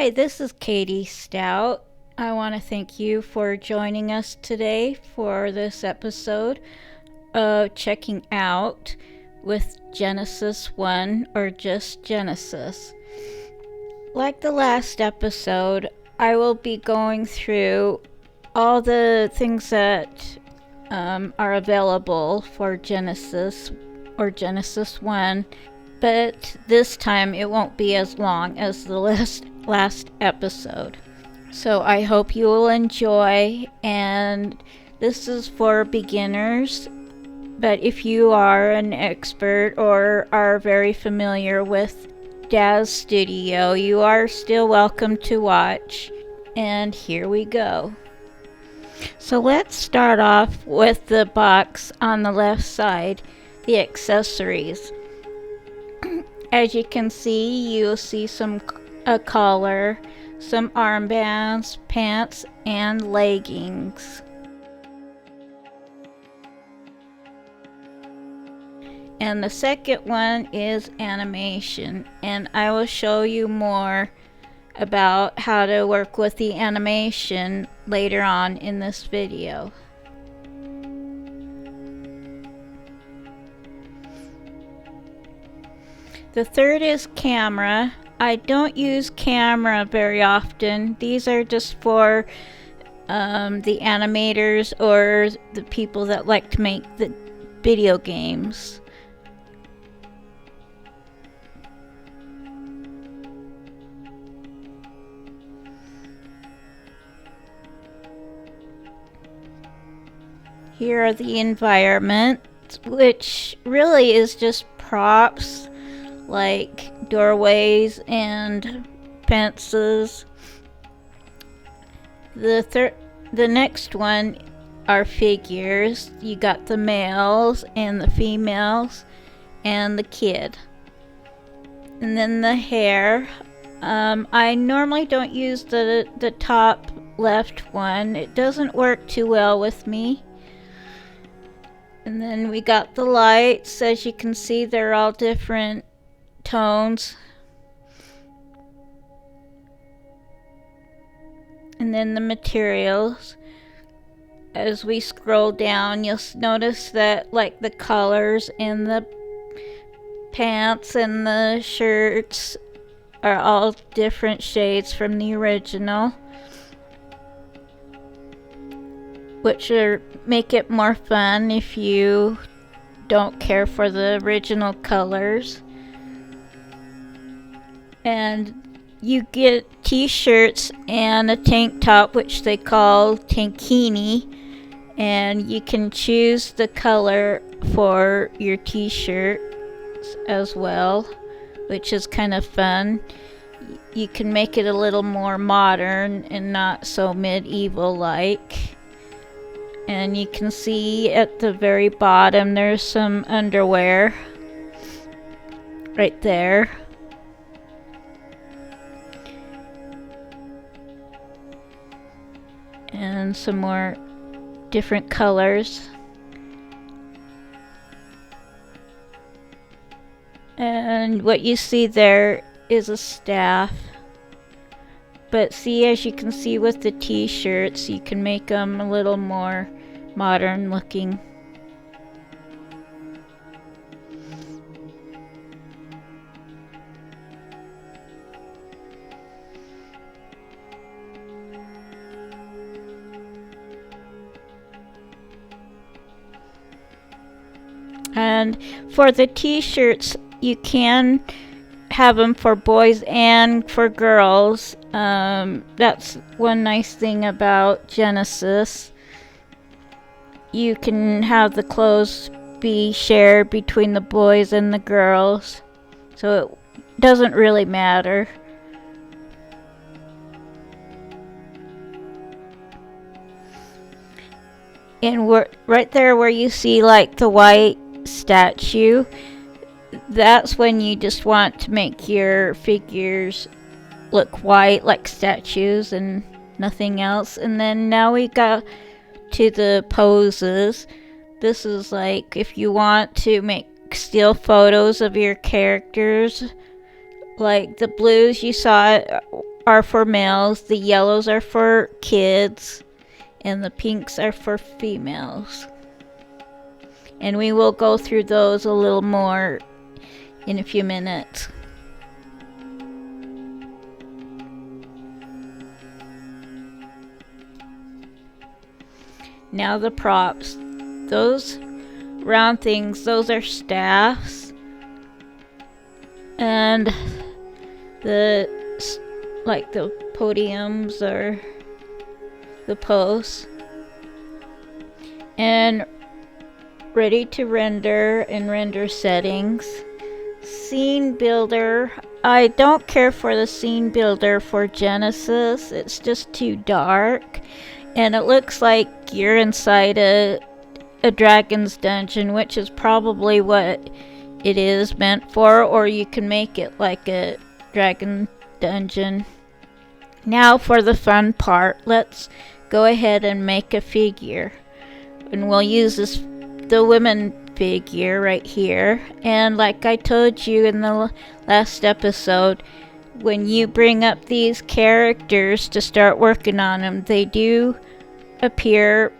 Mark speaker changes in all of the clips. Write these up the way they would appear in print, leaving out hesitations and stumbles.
Speaker 1: Hi, this is Katie Stout. I want to thank you for joining us today for this episode of Checking Out with Genesis 1 or just Genesis. Like the last episode, I will be going through all the things that are available for Genesis or Genesis 1, but this time it won't be as long as the last episode. So I hope you will enjoy, and this is for beginners, but if you are an expert or are very familiar with Daz Studio, you are still welcome to watch. And here we go. So let's start off with the box on the left side, the accessories. As you can see, you'll see a collar, some armbands, pants, and leggings. And the second one is animation, and I will show you more about how to work with the animation later on in this video. The third is camera. I don't use camera very often. These are just for the animators or the people that like to make the video games. Here are the environment, which really is just props like doorways and fences. The next one are figures. You got the males and the females and the kid. And then the hair. I normally don't use the top left one. It doesn't work too well with me. And then we got the lights. As you can see, they're all different tones. And then the materials. As we scroll down, you'll notice that like the colors in the pants and the shirts are all different shades from the original, which make it more fun if you don't care for the original colors. And you get t-shirts and a tank top, which they call tankini, and you can choose the color for your t-shirts as well, which is kind of fun. You can make it a little more modern and not so medieval like. And you can see at the very bottom there's some underwear right there. And some more different colors. And what you see there is a staff. But see, as you can see with the t-shirts, you can make them a little more modern looking. And for the t-shirts, you can have them for boys and for girls. That's one nice thing about Genesis. You can have the clothes be shared between the boys and the girls, so it doesn't really matter. And right there where you see like the white statue, that's when you just want to make your figures look white like statues and nothing else. And then now we got to the poses. This is like if you want to make still photos of your characters, like the blues you saw are for males, the yellows are for kids, and the pinks are for females. And we will go through those a little more in a few minutes. Now the props. Those round things, those are staffs. And the podiums or the posts. And ready to render and render settings. Scene builder. I don't care for the scene builder for Genesis. It's just too dark. And it looks like you're inside a dragon's dungeon, which is probably what it is meant for, or you can make it like a dragon dungeon. Now for the fun part, let's go ahead and make a figure. And we'll use the women figure right here. And like I told you in the last episode, when you bring up these characters to start working on them, they do appear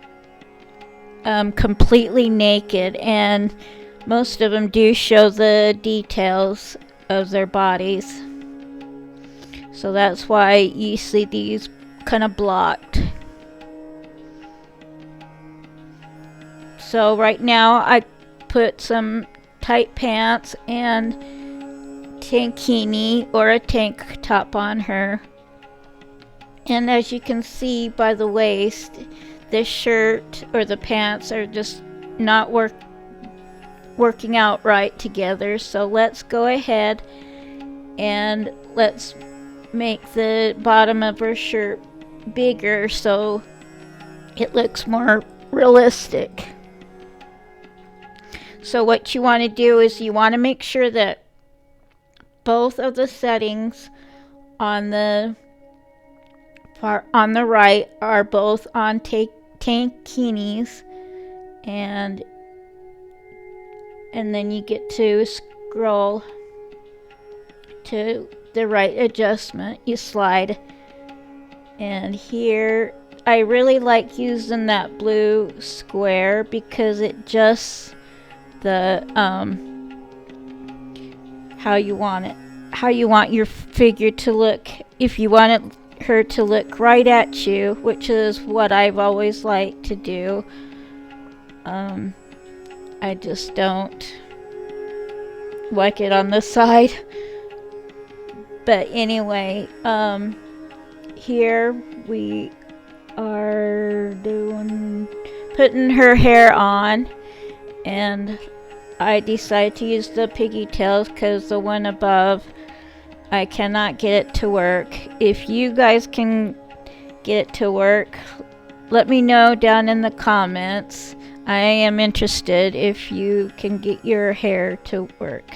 Speaker 1: completely naked, and most of them do show the details of their bodies. So that's why you see these kind of blocked. So right now I put some tight pants and tankini or a tank top on her. And as you can see by the waist, this shirt or the pants are just not working out right together. So let's go ahead and let's make the bottom of her shirt bigger so it looks more realistic. So what you want to do is you want to make sure that both of the settings on the right are both on tankinis, and then you get to scroll to the right adjustment. You slide, and here I really like using that blue square because it adjusts the how you want your figure to look. If you want her to look right at you, which is what I've always liked to do, I just don't like it on the side. But anyway, here we are putting her hair on, and I decided to use the pigtails because the one above I cannot get it to work. If you guys can get it to work, let me know down in the comments. I am interested if you can get your hair to work.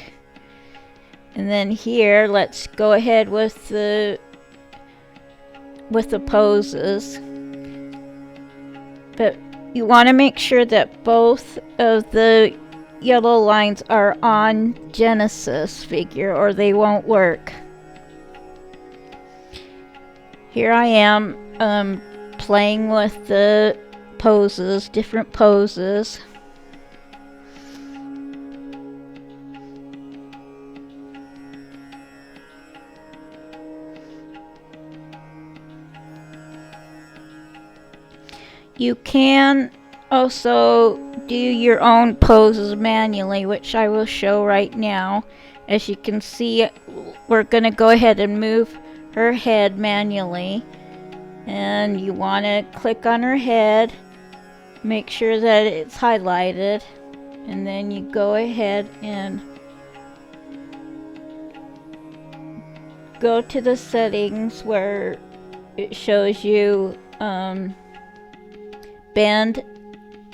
Speaker 1: And then here, let's go ahead with the poses. But you want to make sure that both of the yellow lines are on Genesis figure or they won't work. Here I am playing with the poses, different poses. You can also do your own poses manually, which I will show right now. As you can see, we're going to go ahead and move her head manually. And you want to click on her head, make sure that it's highlighted, and then you go ahead and go to the settings where it shows you bend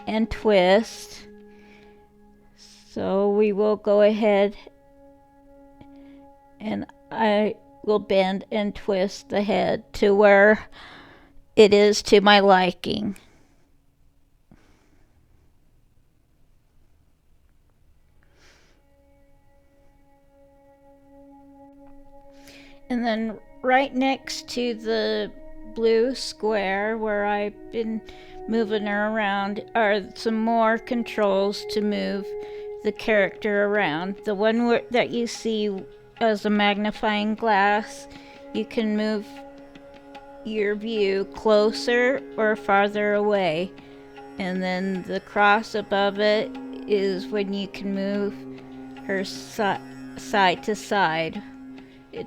Speaker 1: and twist. So we will go ahead and I will bend and twist the head to where it is to my liking. And then right next to the blue square where I've been moving her around are some more controls to move the character around. The one that you see as a magnifying glass, you can move your view closer or farther away. And then the cross above it is when you can move her side to side. It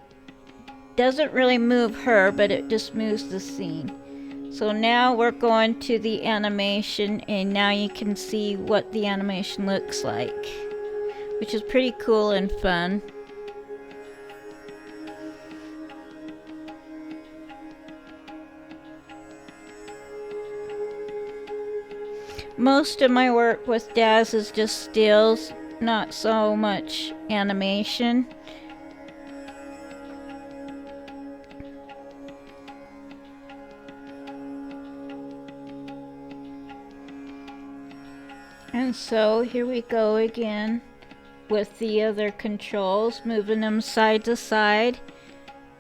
Speaker 1: doesn't really move her, but it just moves the scene. So now we're going to the animation, and now you can see what the animation looks like, which is pretty cool and fun. Most of my work with Daz is just stills, not so much animation. And so here we go again with the other controls, moving them side to side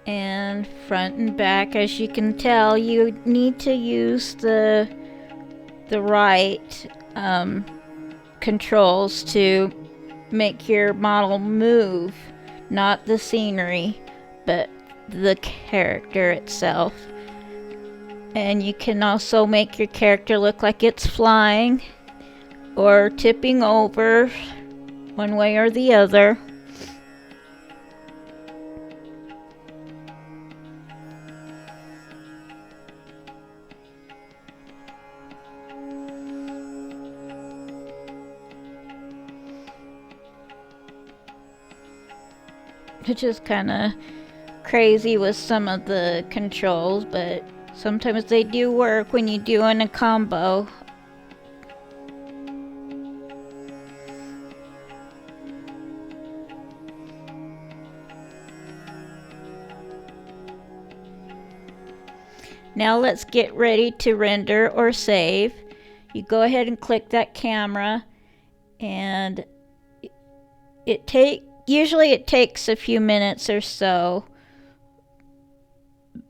Speaker 1: and front and back. As you can tell, you need to use the right controls to make your model move, not the scenery, but the character itself. And you can also make your character look like it's flying or tipping over one way or the other. Which is kind of crazy with some of the controls, but sometimes they do work when you're doing a combo. Now let's get ready to render or save. You go ahead and click that camera, and usually it takes a few minutes or so.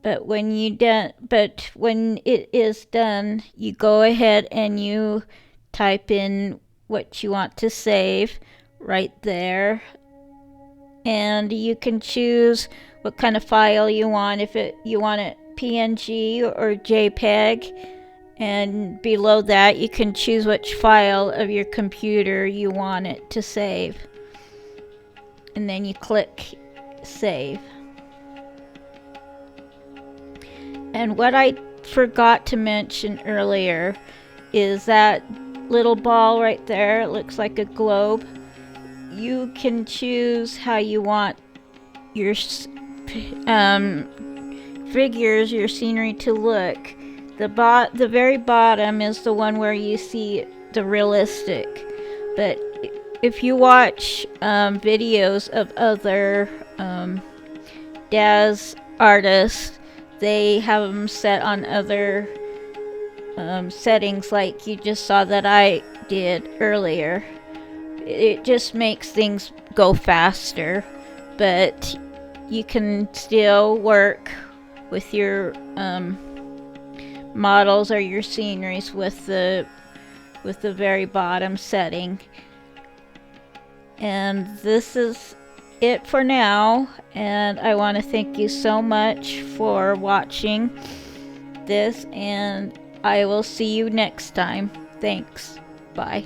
Speaker 1: But when it is done, you go ahead and you type in what you want to save right there. And you can choose what kind of file you want, if you want it PNG or JPEG, and below that you can choose which file of your computer you want it to save, and then you click save. And what I forgot to mention earlier is that little ball right there, it looks like a globe. You can choose how you want your figures, your scenery to look. The very bottom is the one where you see the realistic. But if you watch videos of other Daz artists, they have them set on other settings like you just saw that I did earlier. It just makes things go faster, but you can still work with your models or your sceneries with the very bottom setting. And this is it for now, and I want to thank you so much for watching this, and I will see you next time. Thanks. Bye.